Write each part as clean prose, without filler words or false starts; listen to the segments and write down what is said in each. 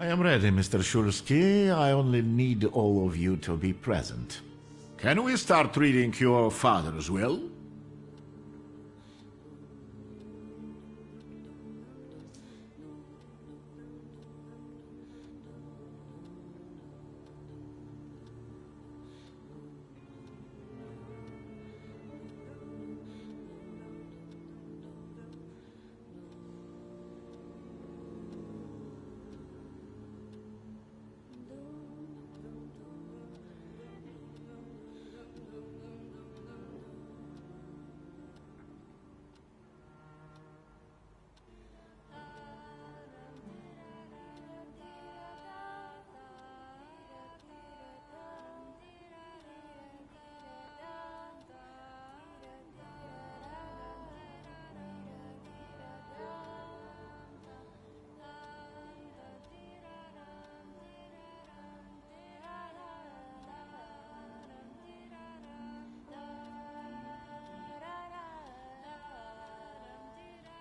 I am ready, Mr. Shulsky. I only need all of you to be present. Can we start reading your father's will?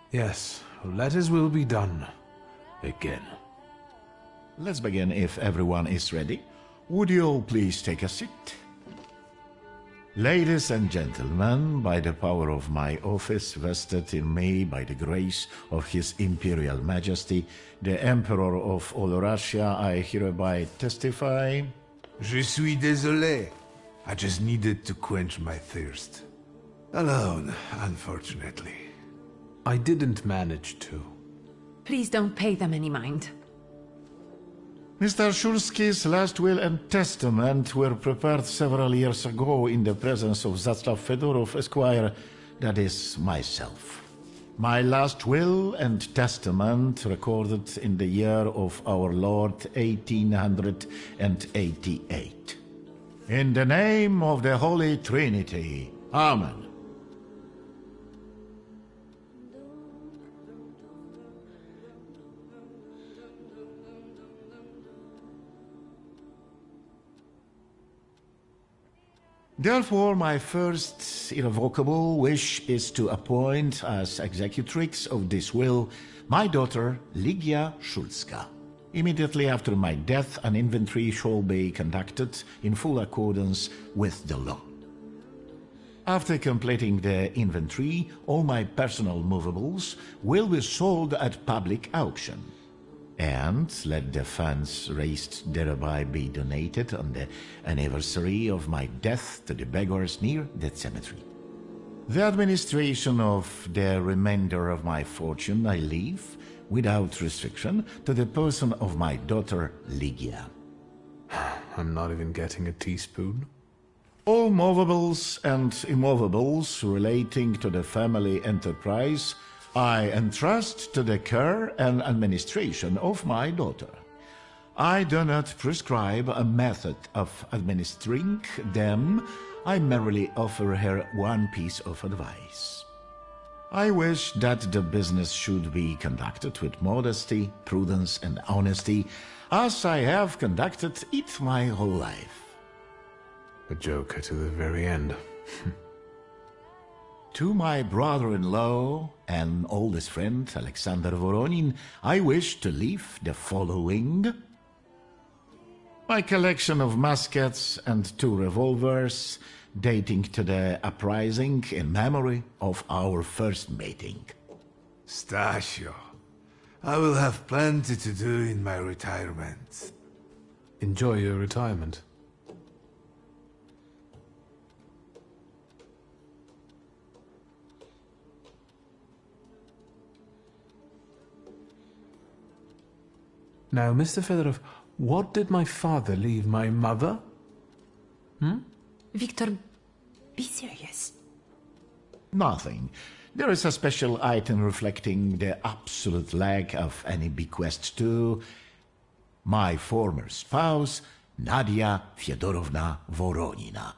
Yes, let his will be done. Again. Let's begin if everyone is ready. Would you all please take a seat? Ladies and gentlemen, by the power of my office vested in me by the grace of His Imperial Majesty, the Emperor of all Russia, I hereby testify... Je suis désolé. I just needed to quench my thirst. Alone, unfortunately. I didn't manage to. Please don't pay them any mind. Mr. Shulsky's last will and testament were prepared several years ago in the presence of Zaslav Fedorov, Esquire, that is, myself. My last will and testament recorded in the year of our Lord 1888. In the name of the Holy Trinity. Amen. Therefore, my first irrevocable wish is to appoint as executrix of this will my daughter Ligia Szulska. Immediately after my death, an inventory shall be conducted in full accordance with the law. After completing the inventory, all my personal movables will be sold at public auction. And let the funds raised thereby be donated on the anniversary of my death to the beggars near that cemetery. The administration of the remainder of my fortune I leave, without restriction, to the person of my daughter Ligia. I'm not even getting a teaspoon. All movables and immovables relating to the family enterprise I entrust to the care and administration of my daughter. I do not prescribe a method of administering them. I merely offer her one piece of advice. I wish that the business should be conducted with modesty, prudence, and honesty, as I have conducted it my whole life. A joker to the very end. To my brother-in-law and oldest friend, Alexander Voronin, I wish to leave the following. My collection of muskets and 2 revolvers, dating to the uprising in memory of our first meeting. Stasio, I will have plenty to do in my retirement. Enjoy your retirement. Now, Mr. Fedorov, what did my father leave my mother? Victor, be serious. Nothing. There is a special item reflecting the absolute lack of any bequest to my former spouse, Nadia Fyodorovna Voronina.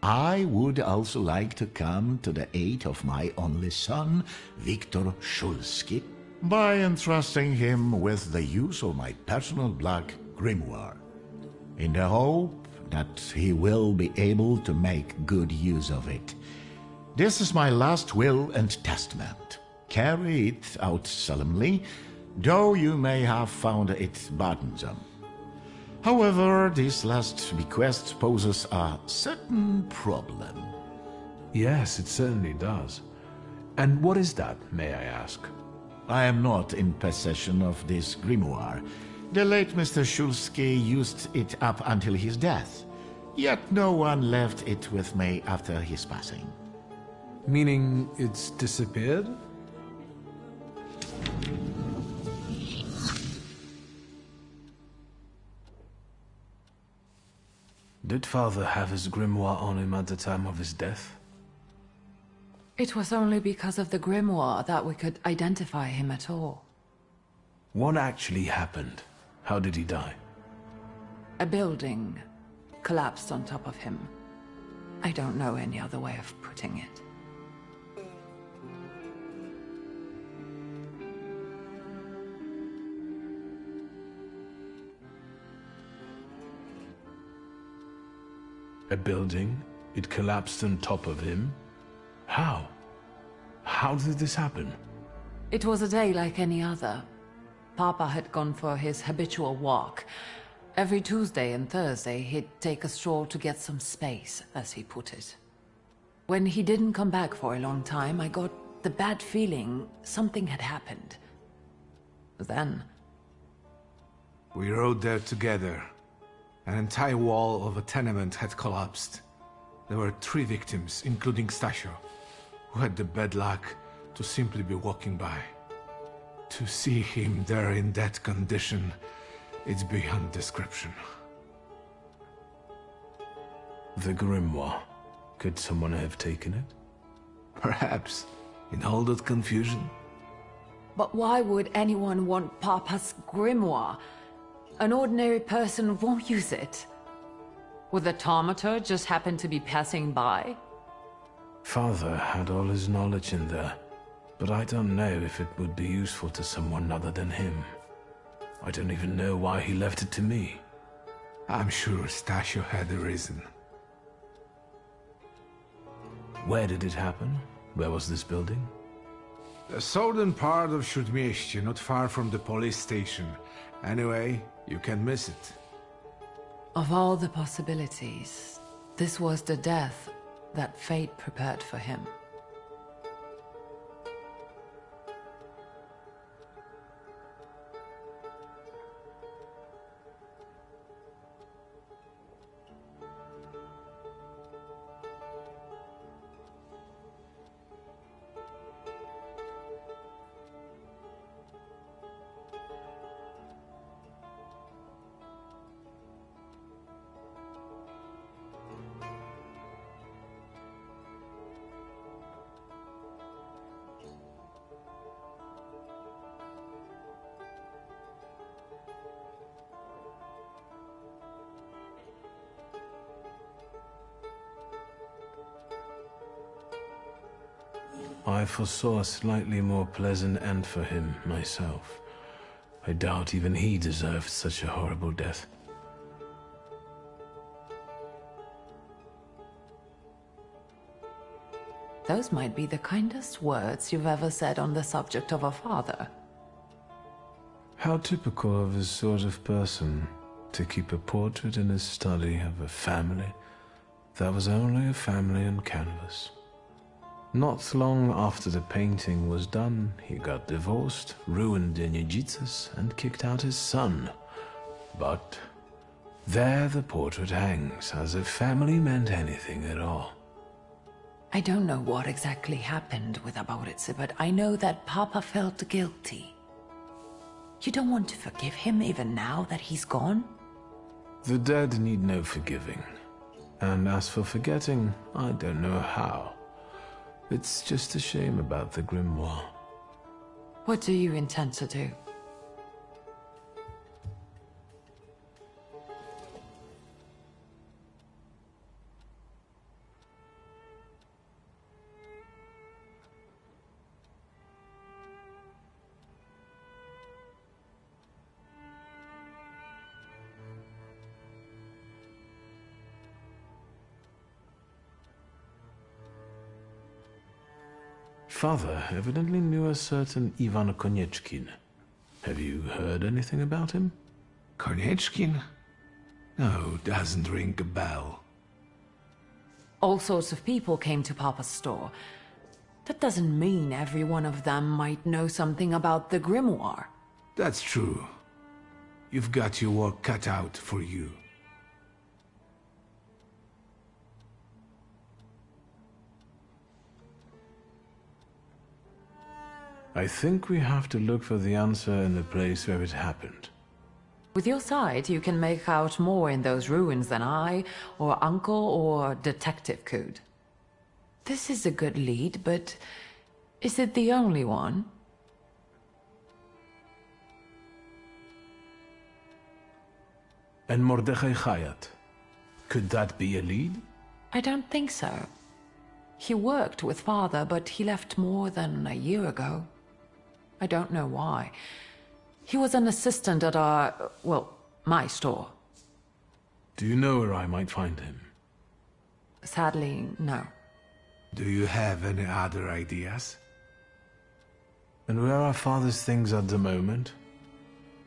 I would also like to come to the aid of my only son, Viktor Shulsky, by entrusting him with the use of my personal black grimoire, in the hope that he will be able to make good use of it. This is my last will and testament. Carry it out solemnly, though you may have found it burdensome. However, this last bequest poses a certain problem. Yes, it certainly does. And what is that, may I ask? I am not in possession of this grimoire. The late Mr. Shulsky used it up until his death, yet no one left it with me after his passing. Meaning it's disappeared? Did Father have his grimoire on him at the time of his death? It was only because of the grimoire that we could identify him at all. What actually happened? How did he die? A building collapsed on top of him. I don't know any other way of putting it. A building? It collapsed on top of him? How? How did this happen? It was a day like any other. Papa had gone for his habitual walk. Every Tuesday and Thursday, he'd take a stroll to get some space, as he put it. When he didn't come back for a long time, I got the bad feeling something had happened. Then... We rode there together. An entire wall of a tenement had collapsed. There were 3 victims, including Stasio, who had the bad luck to simply be walking by. To see him there in that condition, it's beyond description. The grimoire. Could someone have taken it? Perhaps, in all that confusion. But why would anyone want Papa's grimoire? An ordinary person won't use it. Would the Thaumaturge just happen to be passing by? Father had all his knowledge in there, but I don't know if it would be useful to someone other than him. I don't even know why he left it to me. I'm sure Stasio had a reason. Where did it happen? Where was this building? The southern part of Śródmieście, not far from the police station. Anyway, you can miss it. Of all the possibilities, this was the death that fate prepared for him. I foresaw a slightly more pleasant end for him, myself. I doubt even he deserved such a horrible death. Those might be the kindest words you've ever said on the subject of a father. How typical of his sort of person, to keep a portrait in his study of a family that was only a family on canvas. Not long after the painting was done, he got divorced, ruined the Nijitas, and kicked out his son. But there the portrait hangs, as if family meant anything at all. I don't know what exactly happened with Aboritse, but I know that Papa felt guilty. You don't want to forgive him even now that he's gone? The dead need no forgiving. And as for forgetting, I don't know how. It's just a shame about the grimoire. What do you intend to do? Father evidently knew a certain Ivan Konieczkin. Have you heard anything about him? Konieczkin? No, doesn't ring a bell. All sorts of people came to Papa's store. That doesn't mean every one of them might know something about the grimoire. That's true. You've got your work cut out for you. I think we have to look for the answer in the place where it happened. With your sight, you can make out more in those ruins than I, or Uncle, or Detective could. This is a good lead, but is it the only one? And Mordechai Chayat. Could that be a lead? I don't think so. He worked with Father, but he left more than a year ago. I don't know why. He was an assistant at our, well, my store. Do you know where I might find him? Sadly, no. Do you have any other ideas? And where are Father's things at the moment?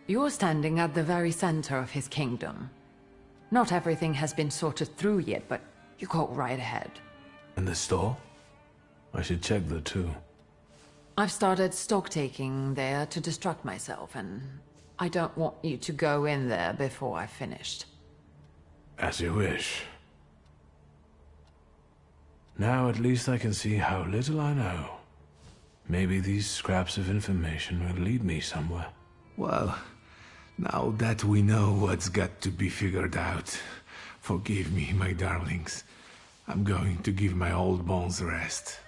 You're standing at the very center of his kingdom. Not everything has been sorted through yet, but you go right ahead. And the store? I should check there too. I've started stock-taking there to distract myself, and I don't want you to go in there before I've finished. As you wish. Now at least I can see how little I know. Maybe these scraps of information will lead me somewhere. Well, now that we know what's got to be figured out, forgive me, my darlings. I'm going to give my old bones a rest.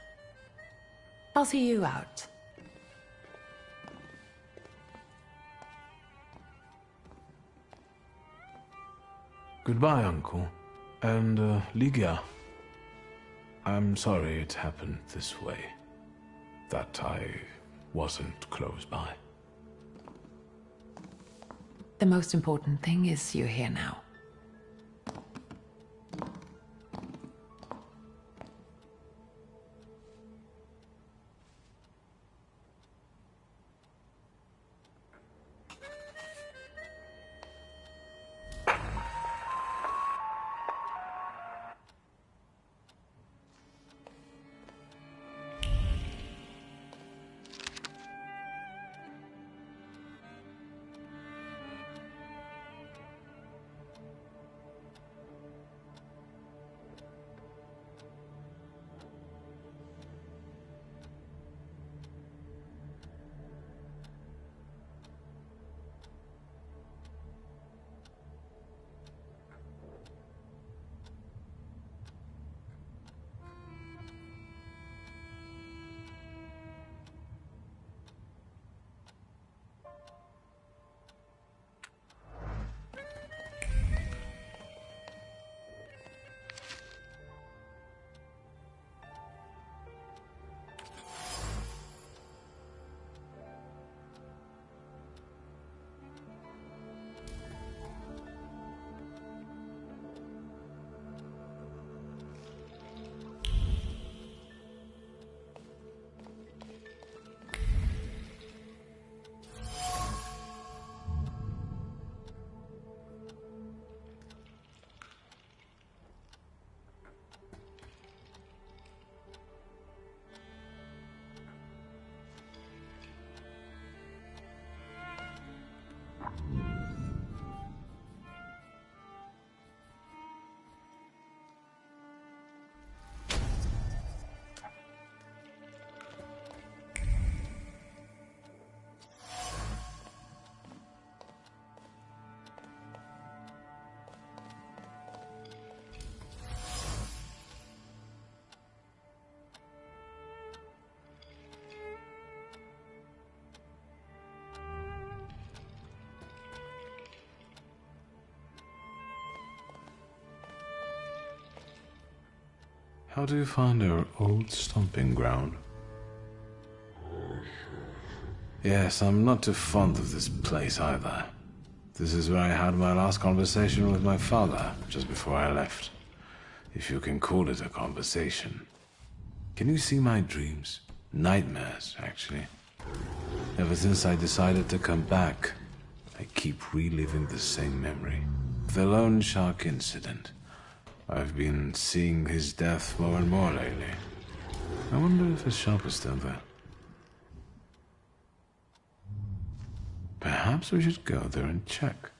I'll see you out. Goodbye, Uncle. And, Ligia. I'm sorry it happened this way. That I wasn't close by. The most important thing is you're here now. How do you find our old stomping ground? Yes, I'm not too fond of this place either. This is where I had my last conversation with my father, just before I left. If you can call it a conversation. Can you see my dreams? Nightmares, actually. Ever since I decided to come back, I keep reliving the same memory. The loan shark incident. I've been seeing his death more and more lately. I wonder if his shop is still there. Perhaps we should go there and check.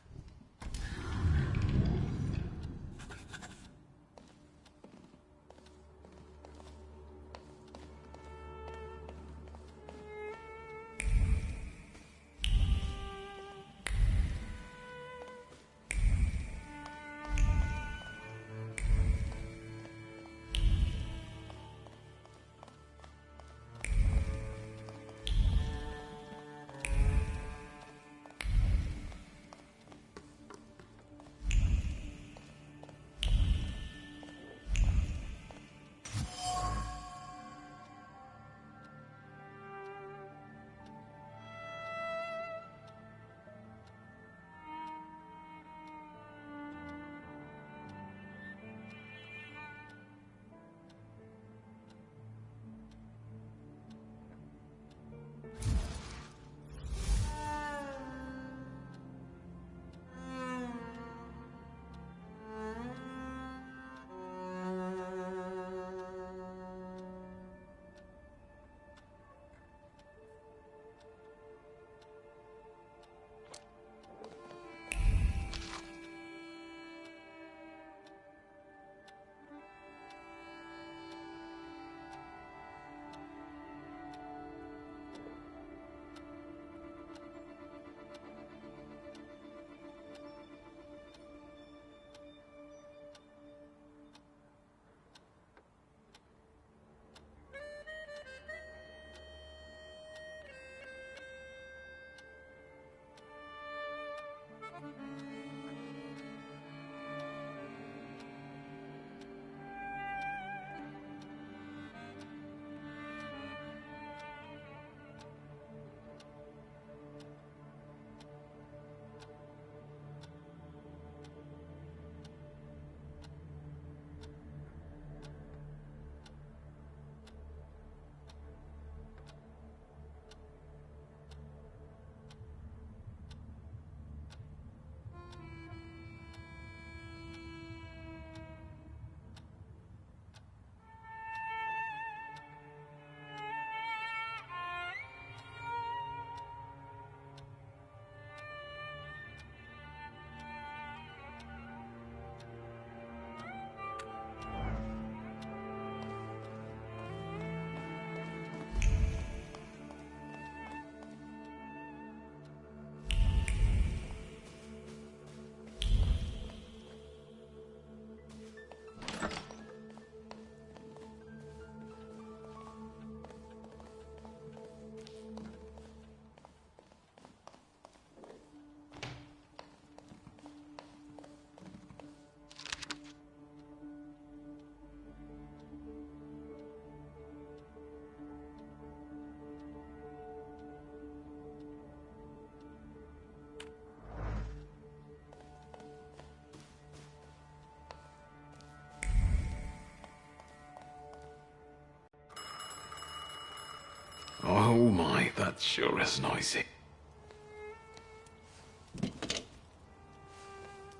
Oh my, that sure is noisy.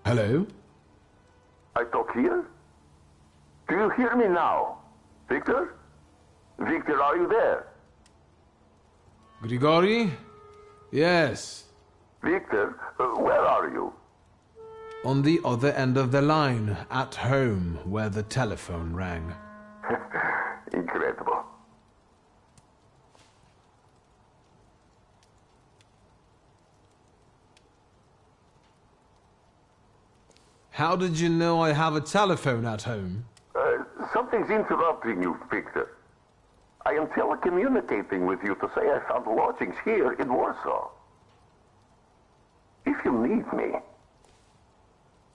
Hello? I talk here? Do you hear me now? Victor? Victor, are you there? Grigori? Yes. Victor, where are you? On the other end of the line, at home, where the telephone rang. Incredible. How did you know I have a telephone at home? Something's interrupting you, Victor. I am telecommunicating with you to say I found lodgings here in Warsaw. If you need me,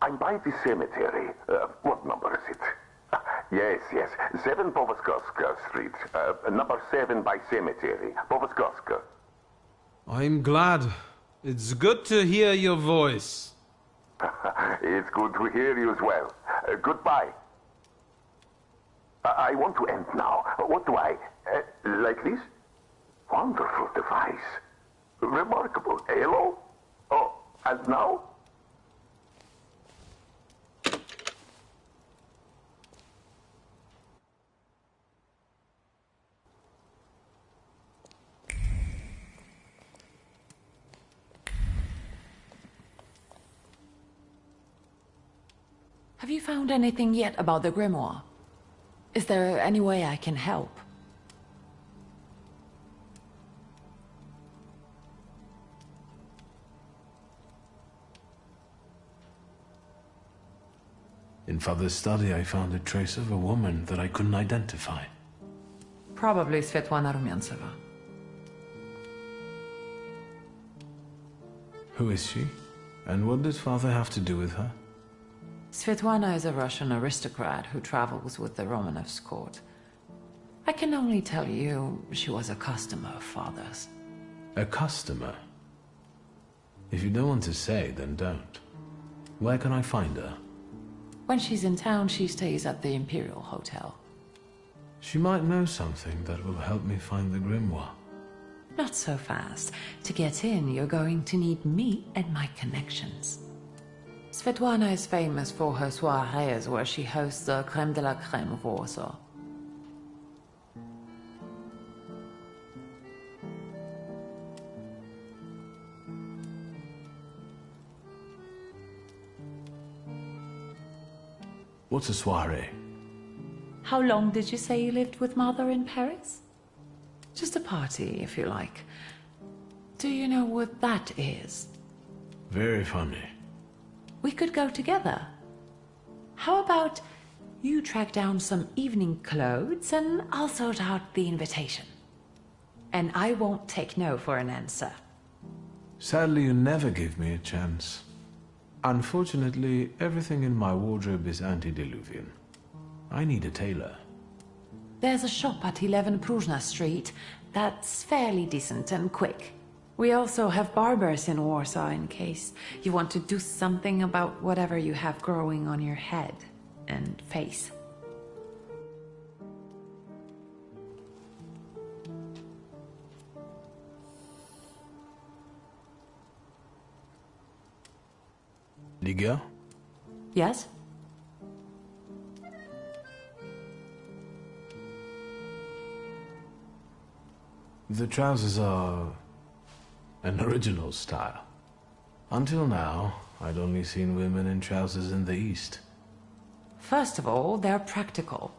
I'm by the cemetery. What number is it? Yes. 7 Powaskowska Street. Number 7 by cemetery. Powaskowska. I'm glad. It's good to hear your voice. It's good to hear you as well. Goodbye. I want to end now. What do I... Like this? Wonderful device. Remarkable. Hello? Oh, and now? Have you found anything yet about the grimoire? Is there any way I can help? In Father's study, I found a trace of a woman that I couldn't identify. Probably Svetlana Rumyantseva. Who is she? And what did Father have to do with her? Svetlana is a Russian aristocrat who travels with the Romanovs' court. I can only tell you she was a customer of Father's. A customer? If you don't want to say, then don't. Where can I find her? When she's in town, she stays at the Imperial Hotel. She might know something that will help me find the grimoire. Not so fast. To get in, you're going to need me and my connections. Svetlana is famous for her soirees where she hosts the creme de la creme of Warsaw. What's a soiree? How long did you say you lived with Mother in Paris? Just a party, if you like. Do you know what that is? Very funny. We could go together. How about you track down some evening clothes and I'll sort out the invitation. And I won't take no for an answer. Sadly, you never give me a chance. Unfortunately, everything in my wardrobe is antediluvian. I need a tailor. There's a shop at 11 Pruzhna Street that's fairly decent and quick. We also have barbers in Warsaw in case you want to do something about whatever you have growing on your head and face. Liga? Yes? The trousers are an original style. Until now, I'd only seen women in trousers in the East. First of all, they're practical.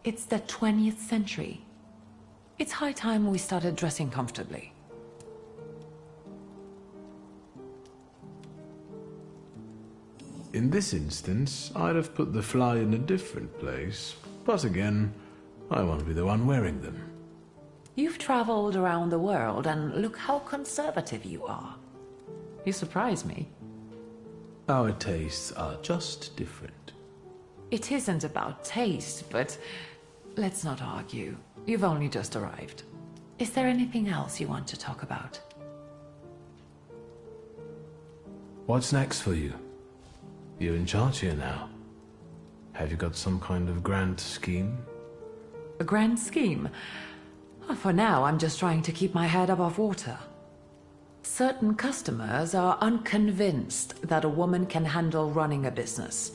It's the 20th century. It's high time we started dressing comfortably. In this instance, I'd have put the fly in a different place. But again, I won't be the one wearing them. You've traveled around the world, and look how conservative you are. You surprise me. Our tastes are just different. It isn't about taste, but let's not argue. You've only just arrived. Is there anything else you want to talk about? What's next for you? You're in charge here now. Have you got some kind of grand scheme? A grand scheme? For now, I'm just trying to keep my head above water. Certain customers are unconvinced that a woman can handle running a business.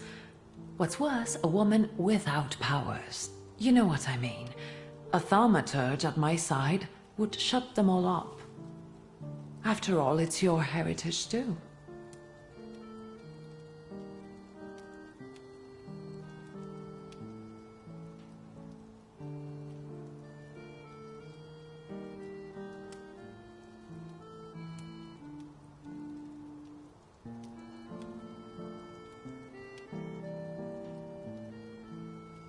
What's worse, a woman without powers. You know what I mean. A thaumaturge at my side would shut them all up. After all, it's your heritage too.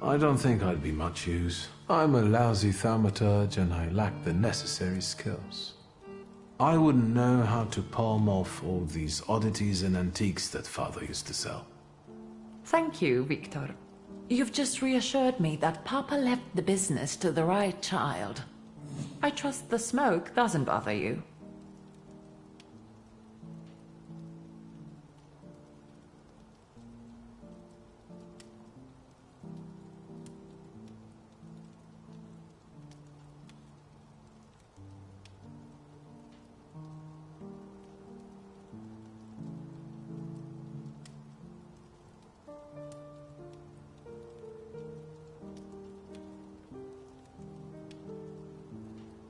I don't think I'd be much use. I'm a lousy thaumaturge and I lack the necessary skills. I wouldn't know how to palm off all these oddities and antiques that Father used to sell. Thank you, Victor. You've just reassured me that Papa left the business to the right child. I trust the smoke doesn't bother you.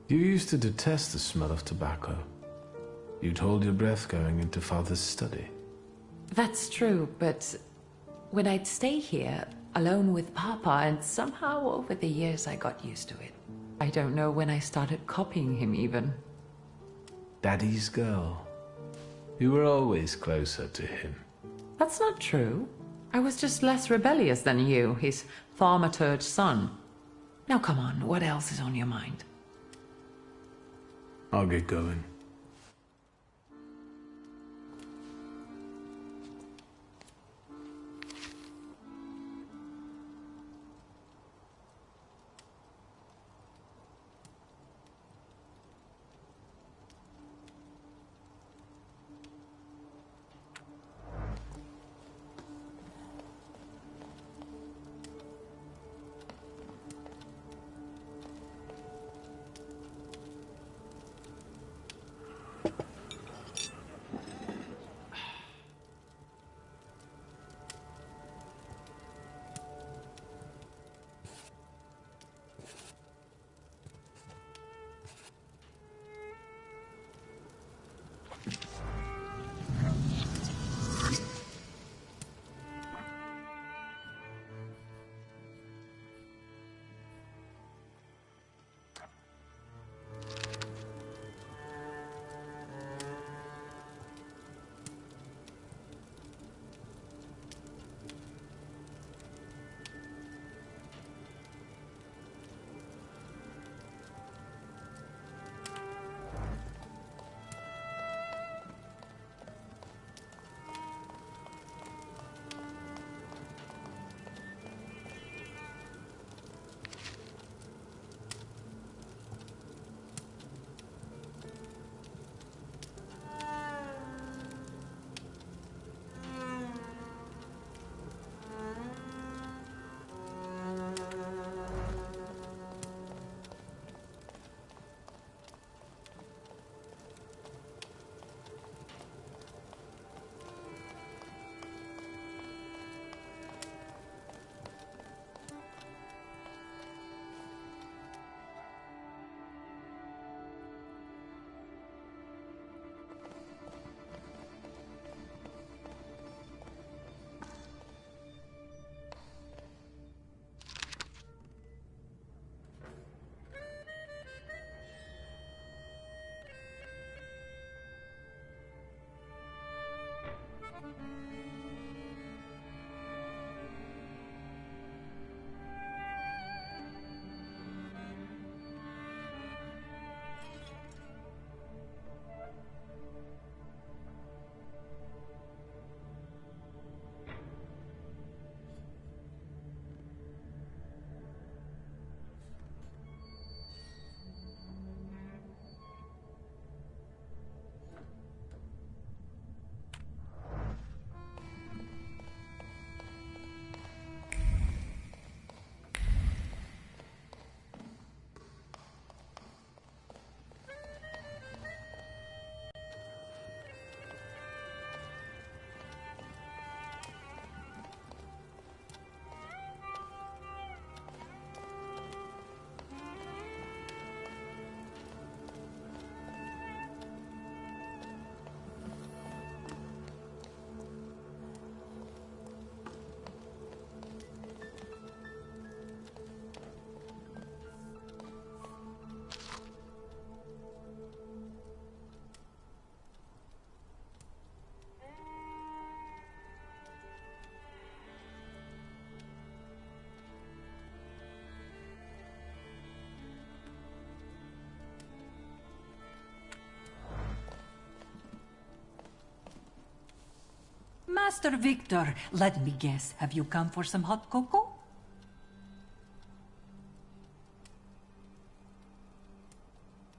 You used to detest the smell of tobacco. You'd hold your breath going into Father's study. That's true, but when I'd stay here, alone with Papa, and somehow over the years I got used to it. I don't know when I started copying him even. Daddy's girl. You were always closer to him. That's not true. I was just less rebellious than you, his Thaumaturge son. Now come on, what else is on your mind? I'll get going. Master Victor, let me guess. Have you come for some hot cocoa?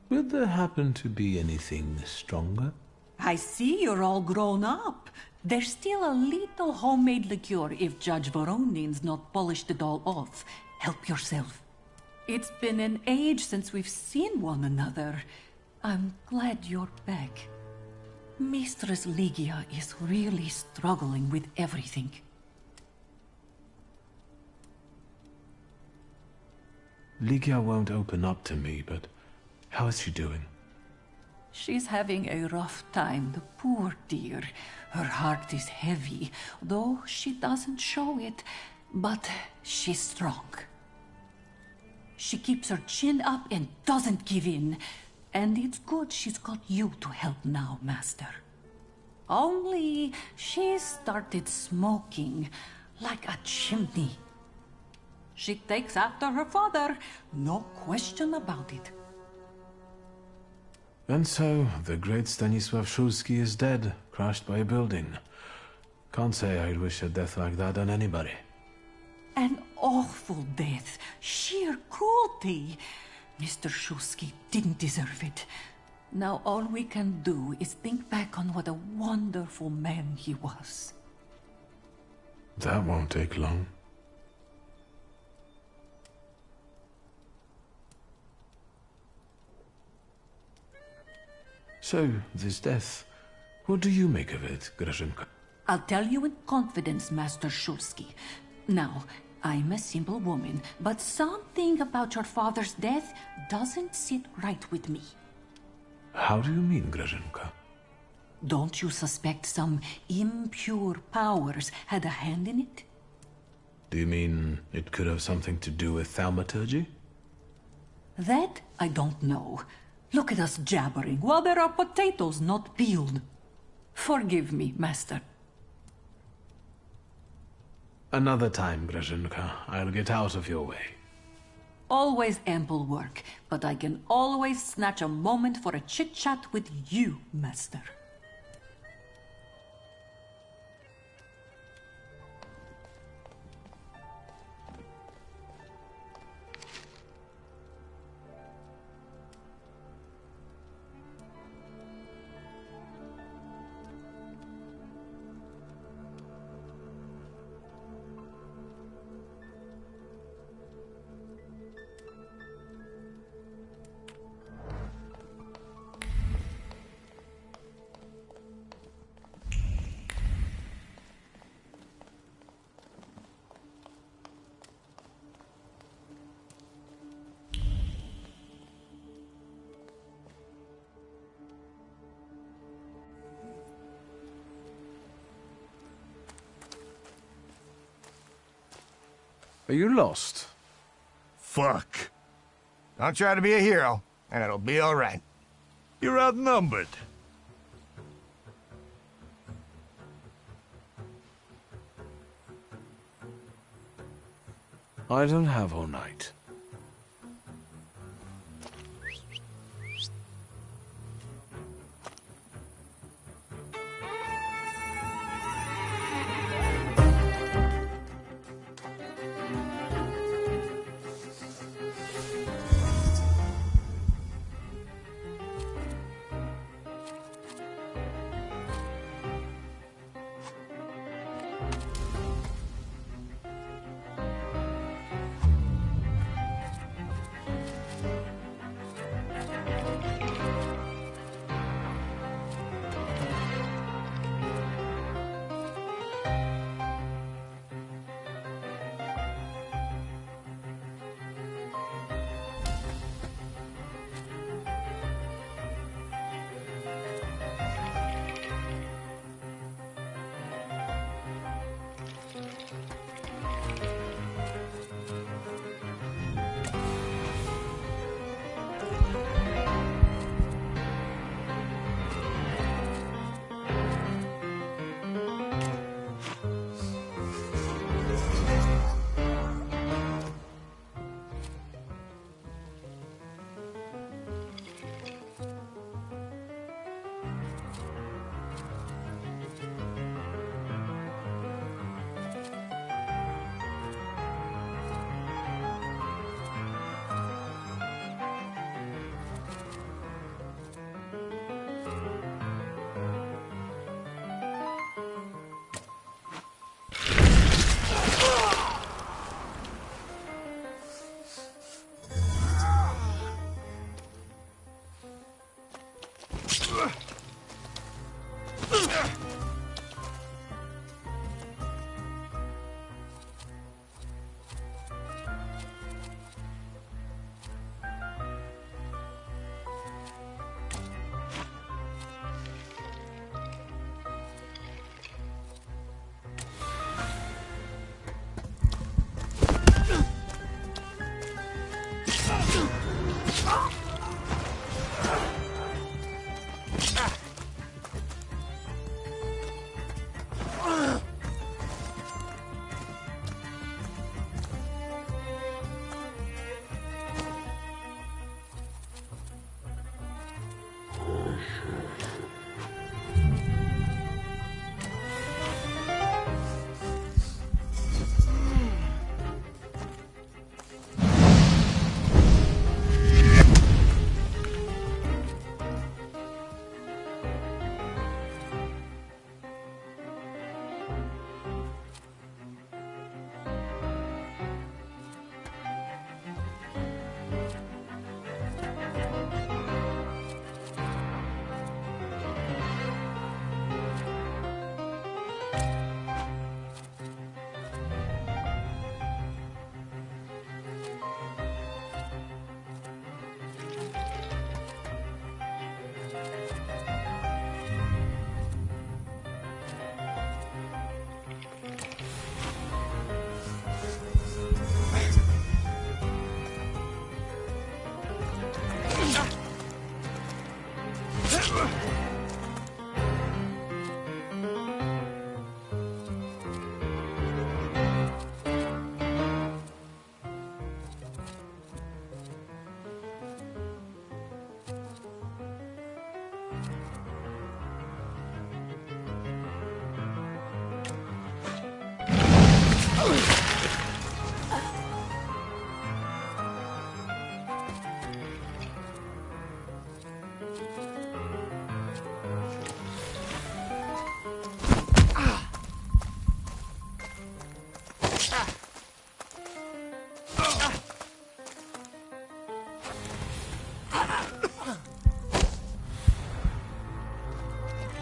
Will there happen to be anything stronger? I see you're all grown up. There's still a little homemade liqueur if Judge Voronin's not polished it all off. Help yourself. It's been an age since we've seen one another. I'm glad you're back. Mistress Ligia is really struggling with everything. Ligia won't open up to me, but How is she doing? She's having a rough time, the poor dear. Her heart is heavy, though she doesn't show it. But she's strong. She keeps her chin up and doesn't give in. And it's good she's got you to help now, Master. Only she started smoking like a chimney. She takes after her father, no question about it. And so, the great Stanisław Szulski is dead, crushed by a building. Can't say I'd wish a death like that on anybody. An awful death, sheer cruelty. Mr. Szulski didn't deserve it. Now all we can do is think back on what a wonderful man he was. That won't take long. So, this death, what do you make of it, Grażynka? I'll tell you in confidence, Master Szulski. Now, I'm a simple woman, but something about your father's death doesn't sit right with me. How do you mean, Grażynka? Don't you suspect some impure powers had a hand in it? Do you mean it could have something to do with Thaumaturge? That I don't know. Look at us jabbering while there are potatoes not peeled. Forgive me, Master. Another time, Grażynka. I'll get out of your way. Always ample work, but I can always snatch a moment for a chit-chat with you, Master. Are you lost? Fuck. Don't try to be a hero, and it'll be all right. You're outnumbered. I don't have all night.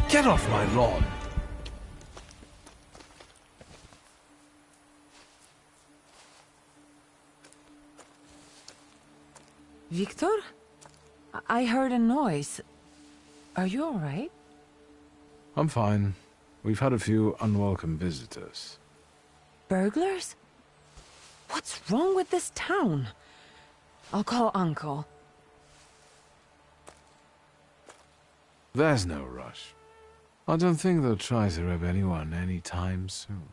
Get off my lawn! Victor? I heard a noise. Are you all right? I'm fine. We've had a few unwelcome visitors. Burglars? What's wrong with this town? I'll call Uncle. There's no rush. I don't think they'll try to rob anyone anytime soon.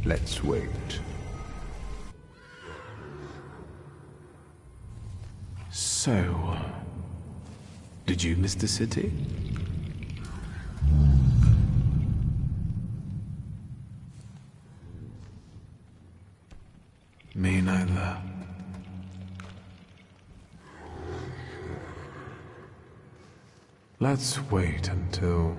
Let's wait. So, did you miss the city? Me neither. Let's wait until...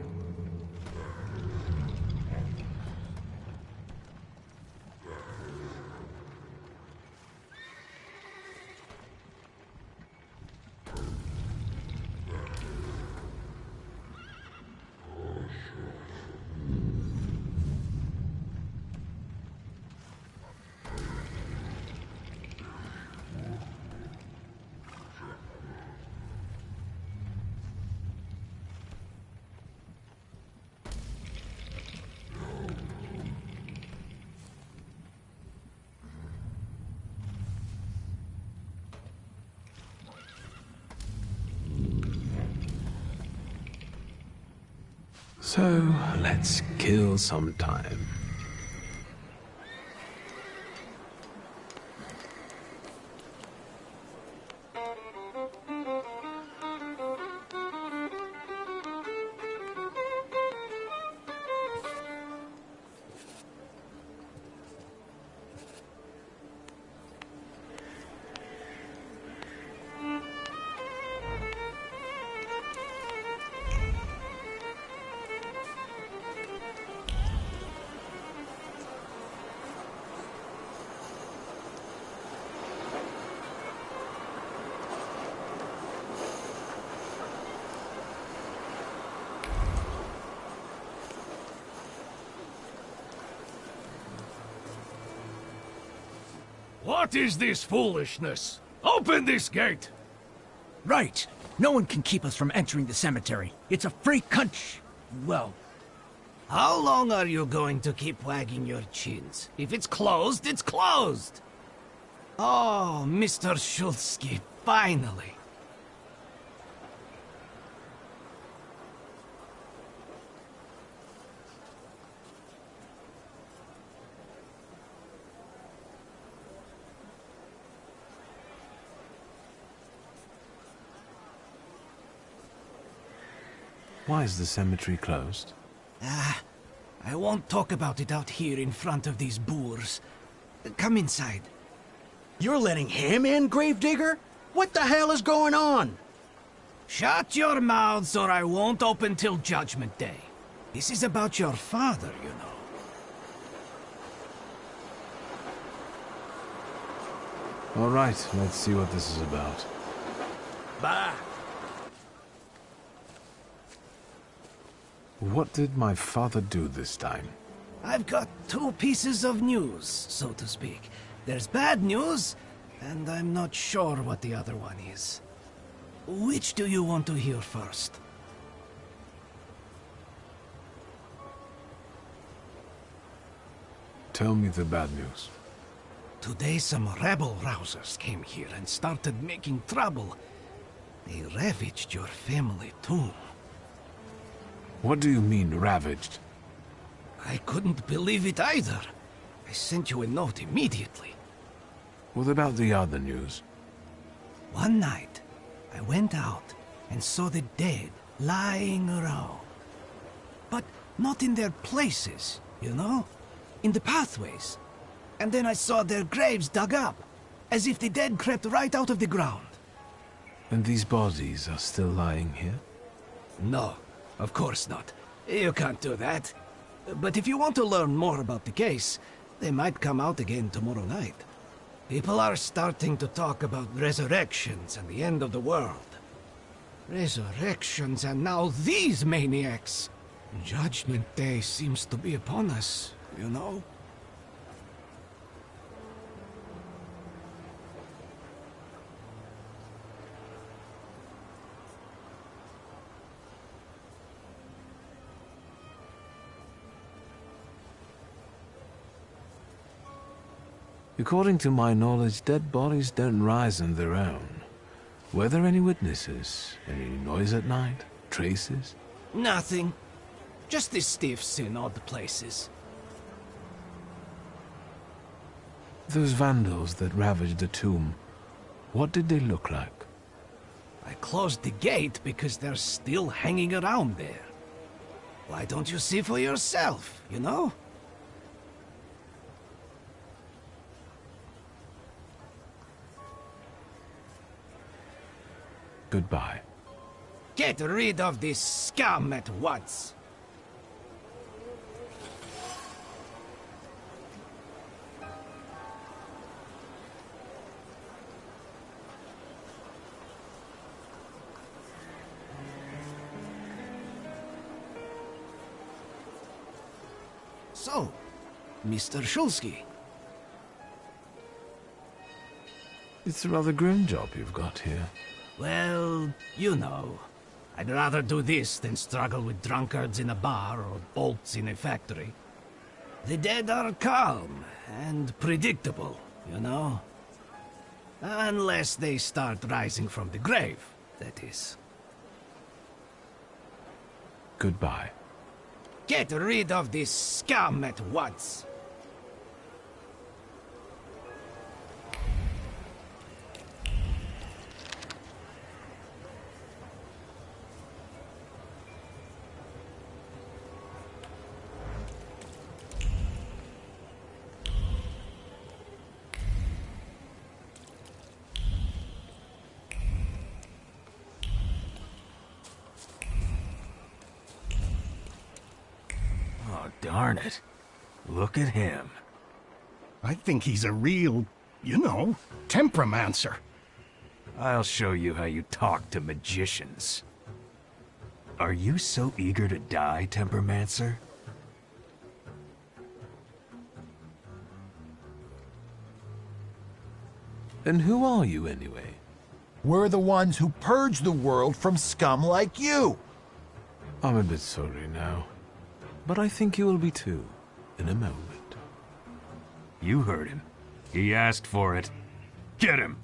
So, let's kill some time. What is this foolishness? Open this gate! Right. No one can keep us from entering the cemetery. It's a free country. Well, How long are you going to keep wagging your chins? If it's closed, it's closed! Oh, Mr. Shulsky, finally. Why is the cemetery closed? I won't talk about it out here in front of these boors. Come inside. you're letting him in, Gravedigger? What the hell is going on? Shut your mouths or I won't open till Judgment Day. This is about your father, you know. All right, let's see what this is about. Bah! What did my father do this time? I've got two pieces of news, so to speak. There's bad news, and I'm not sure what the other one is. Which do you want to hear first? Tell me the bad news. Today some rebel-rousers came here and started making trouble. They ravaged your family tomb. What do you mean, ravaged? I couldn't believe it either. I sent you a note immediately. What about the other news? One night, I went out and saw the dead lying around. But not in their places, you know? In the pathways. And then I saw their graves dug up, as if the dead crept right out of the ground. And these bodies are still lying here? No, of course not. You can't do that. But if you want to learn more about the case, they might come out again tomorrow night. People are starting to talk about resurrections and the end of the world. Resurrections and now these maniacs! Judgment Day seems to be upon us, you know? According to my knowledge, dead bodies don't rise on their own. Were there any witnesses? Any noise at night? Traces? Nothing. Just the stiffs in odd places. Those vandals that ravaged the tomb, what did they look like? I closed the gate because they're still hanging around there. Why don't you see for yourself, you know? Goodbye. Get rid of this scum at once. So, Mr. Shulsky. It's a rather grim job you've got here. Well, you know. I'd rather do this than struggle with drunkards in a bar or bolts in a factory. The dead are calm and predictable, you know? Unless they start rising from the grave, that is. Goodbye. Get rid of this scum at once. Darn it. Look at him. I think he's a real, you know, temperamencer. I'll show you how you talk to magicians. Are you so eager to die, Tempermancer? And who are you, anyway? We're the ones who purge the world from scum like you. I'm a bit sorry now. But I think you will be too, in a moment. You heard him. He asked for it. Get him!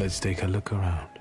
let's take a look around.